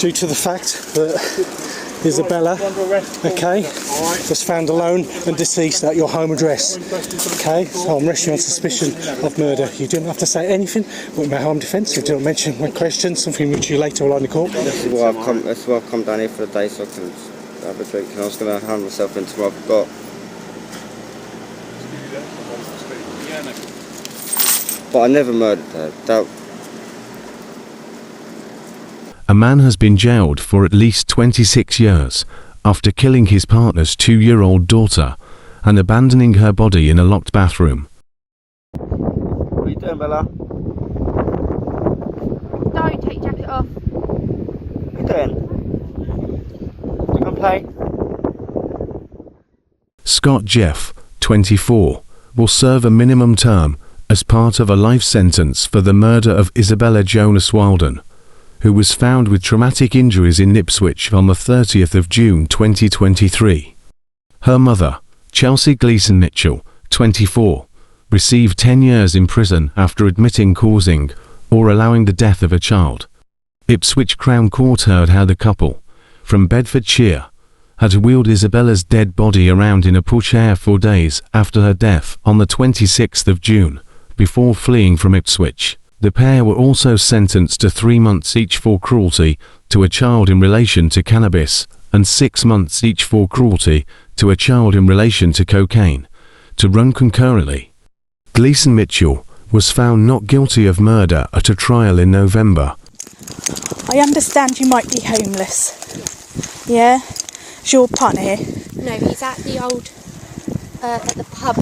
due to the fact that Isabella, okay, was found alone and deceased at your home address. Okay, so I'm arresting you on suspicion of murder. You didn't have to say anything with my home defence. You didn't mention my question, something which you later will on the court. This is why I've come down here for the day, so I can have a drink, and I was going to hand myself into what I've got. But I never murdered her. A man has been jailed for at least 26 years after killing his partner's 2-year-old daughter and abandoning her body in a locked bathroom. What are you doing, Bella? No, take your jacket off. What are you doing? You going to play? Scott Jeff, 24, will serve a minimum term as part of a life sentence for the murder of Isabella Jonas-Wheildon, who was found with traumatic injuries in Ipswich on the 30th of June 2023. Her mother, Chelsea Gleason-Mitchell, 24, received 10 years in prison after admitting causing or allowing the death of a child. Ipswich Crown Court heard how the couple, from Bedfordshire, had wheeled Isabella's dead body around in a pushchair for days after her death on the 26th of June, before fleeing from Ipswich. The pair were also sentenced to 3 months each for cruelty to a child in relation to cannabis and 6 months each for cruelty to a child in relation to cocaine, to run concurrently. Gleason-Mitchell was found not guilty of murder at a trial in November. I understand you might be homeless. Yeah? Is your partner here? No, he's at the old, at the pub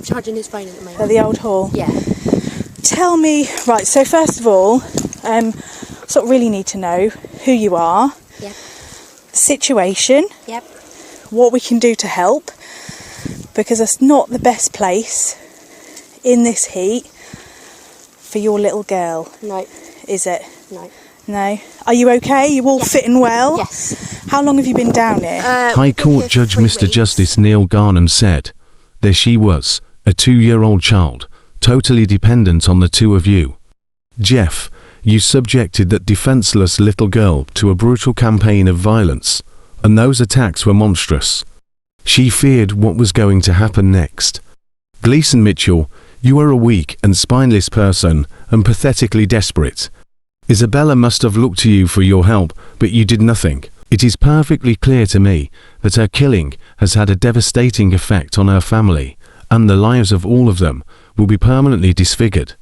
charging his phone at the moment. At the old hall? Yeah. Tell me, right, so first of all, sort of really need to know who you are, Yep. the situation, Yep. what we can do to help, because it's not the best place in this heat for your little girl, No. is it? No. No? Are you okay? You all fitting well? Yes. How long have you been down here? High Court Judge Mr. Justice Neil Garnham said, "There she was, a 2-year-old child, totally dependent on the two of you. Jeff, you subjected that defenseless little girl to a brutal campaign of violence, and those attacks were monstrous. She feared what was going to happen next. Gleason-Mitchell, you are a weak and spineless person and pathetically desperate. Isabella must have looked to you for your help, but you did nothing. It is perfectly clear to me that her killing has had a devastating effect on her family, and the lives of all of them will be permanently disfigured.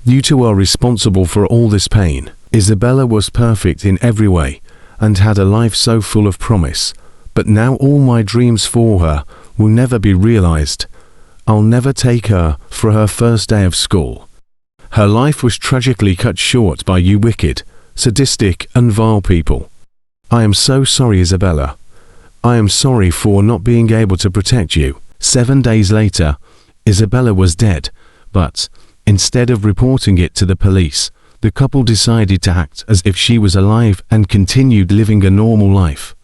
You two are responsible for all this pain. Isabella was perfect in every way and had a life so full of promise, but now all my dreams for her will never be realized. I'll never take her for her first day of school. Her life was tragically cut short by you wicked, sadistic and vile people. I am so sorry, Isabella. I am sorry for not being able to protect you." 7 days later, Isabella was dead, but instead of reporting it to the police, the couple decided to act as if she was alive and continued living a normal life.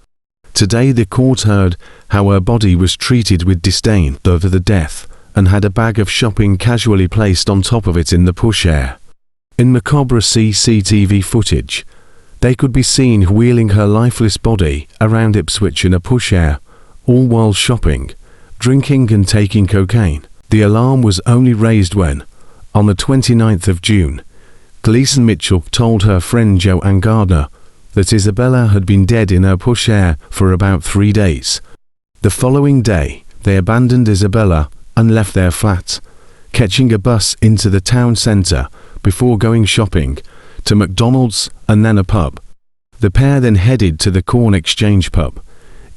Today the court heard how her body was treated with disdain over the death and had a bag of shopping casually placed on top of it in the pushchair. In macabre CCTV footage, they could be seen wheeling her lifeless body around Ipswich in a pushchair, all while shopping, drinking and taking cocaine. The alarm was only raised when, on the 29th of June, Gleason-Mitchell told her friend Joanne Gardner that Isabella had been dead in her pushchair for about 3 days. The following day, they abandoned Isabella and left their flat, catching a bus into the town centre before going shopping to McDonald's and then a pub. The pair then headed to the Corn Exchange pub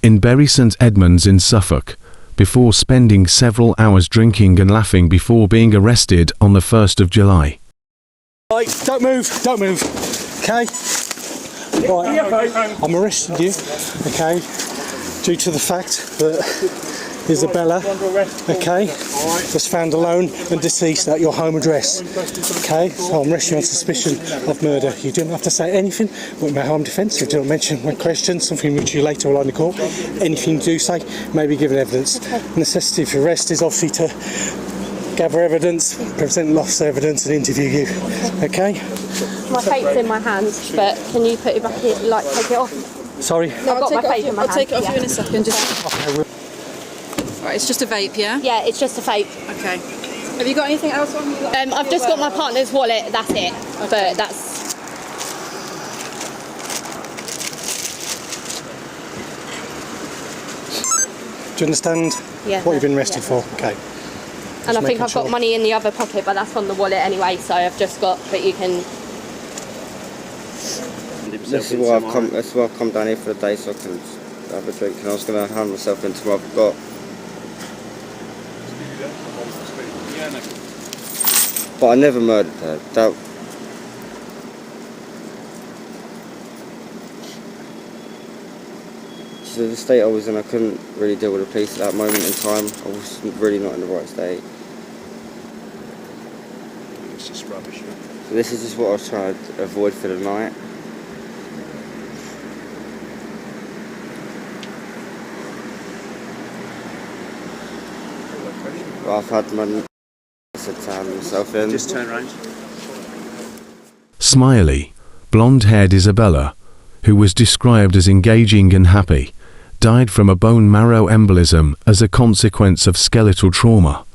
in Bury St Edmunds in Suffolk, before spending several hours drinking and laughing before being arrested on the 1st of July. Right, don't move, okay? Right, I'm arresting you, okay, due to the fact that Isabella, okay, was found alone and deceased at your home address. Okay, so I'm arresting you on suspicion of murder. You didn't have to say anything with my home defence. You didn't mention my question, something which you later will on the court. Anything you do say may be given evidence. The necessity for arrest is obviously to gather evidence, present lost evidence and interview you. Okay? My vape's in my hand, but can you put it back in, like take it off? Sorry? I've got my vape in my hand. I'll take it off you yeah. in a second. Just... Okay, we'll... Right, it's just a vape, yeah? Yeah, it's just a vape. Okay. Have you got anything else on you? I've just got my partner's wallet, that's it. Okay. But that's... Do you understand Yeah, what you've been arrested yeah. for? Okay. And I think making I've got sure. money in the other pocket, but that's on the wallet anyway, so I've just got, but you can... This is why I've come down here for the day so I can have a drink, and I was going to hand myself into what I've got. But I never murdered her. So the state I was in, I couldn't really deal with the police at that moment in time. I was really not in the right state. It's just rubbish. So this is just what I was trying to avoid for the night. But I've had my to hand myself in. Just turn around. Smiley, blonde-haired Isabella, who was described as engaging and happy, died from a bone marrow embolism as a consequence of skeletal trauma.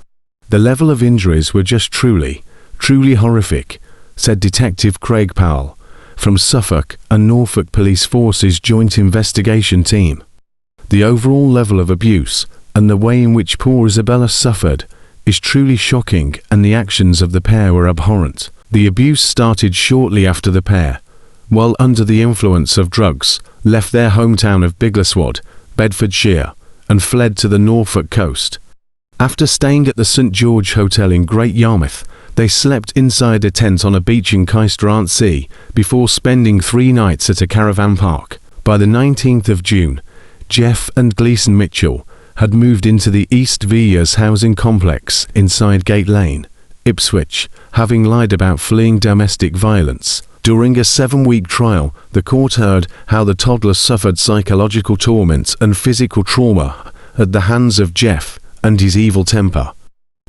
The level of injuries were just truly horrific, said Detective Craig Powell from Suffolk and Norfolk Police Force's Joint Investigation Team. The overall level of abuse and the way in which poor Isabella suffered is truly shocking, and the actions of the pair were abhorrent. The abuse started shortly after the pair, while under the influence of drugs, left their hometown of Biggleswade, Bedfordshire, and fled to the Norfolk coast. After staying at the St George Hotel in Great Yarmouth, they slept inside a tent on a beach in Caistrant before spending 3 nights at a caravan park. By the 19th of June, Jeff and Gleason-Mitchell had moved into the East Villiers housing complex inside Gate Lane, Ipswich, having lied about fleeing domestic violence. During a 7-week trial, the court heard how the toddler suffered psychological torment and physical trauma at the hands of Jeff and his evil temper.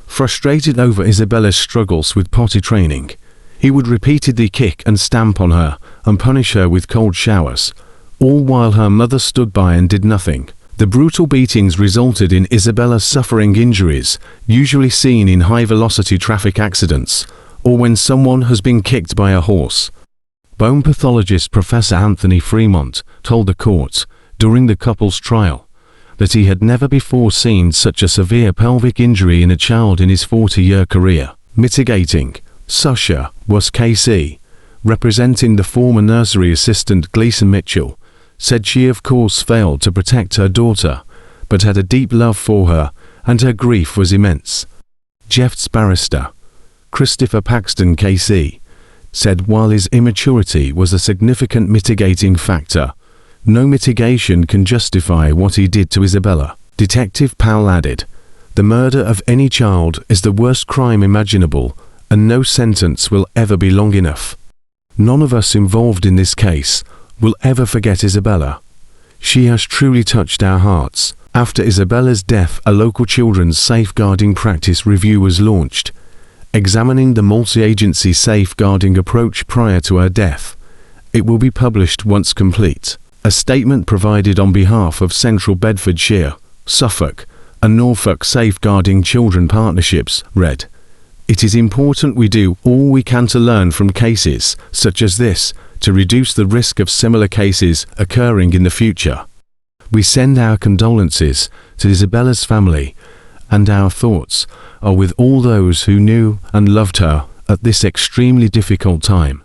Frustrated over Isabella's struggles with potty training, he would repeatedly kick and stamp on her and punish her with cold showers, all while her mother stood by and did nothing. The brutal beatings resulted in Isabella suffering injuries usually seen in high-velocity traffic accidents or when someone has been kicked by a horse. Bone pathologist Professor Anthony Fremont told the court during the couple's trial that he had never before seen such a severe pelvic injury in a child in his 40-year career. Mitigating, Susha was KC, representing the former nursery assistant Gleason-Mitchell, said she of course failed to protect her daughter, but had a deep love for her, and her grief was immense. Jeff's barrister, Christopher Paxton KC, said while his immaturity was a significant mitigating factor, no mitigation can justify what he did to Isabella. Detective Powell added, "The murder of any child is the worst crime imaginable, and no sentence will ever be long enough. None of us involved in this case will ever forget Isabella. She has truly touched our hearts." After Isabella's death, a local children's safeguarding practice review was launched, examining the multi-agency safeguarding approach prior to her death. It will be published once complete. A statement provided on behalf of Central Bedfordshire, Suffolk, and Norfolk Safeguarding Children Partnerships read, "It is important we do all we can to learn from cases such as this to reduce the risk of similar cases occurring in the future. We send our condolences to Isabella's family, and our thoughts are with all those who knew and loved her at this extremely difficult time."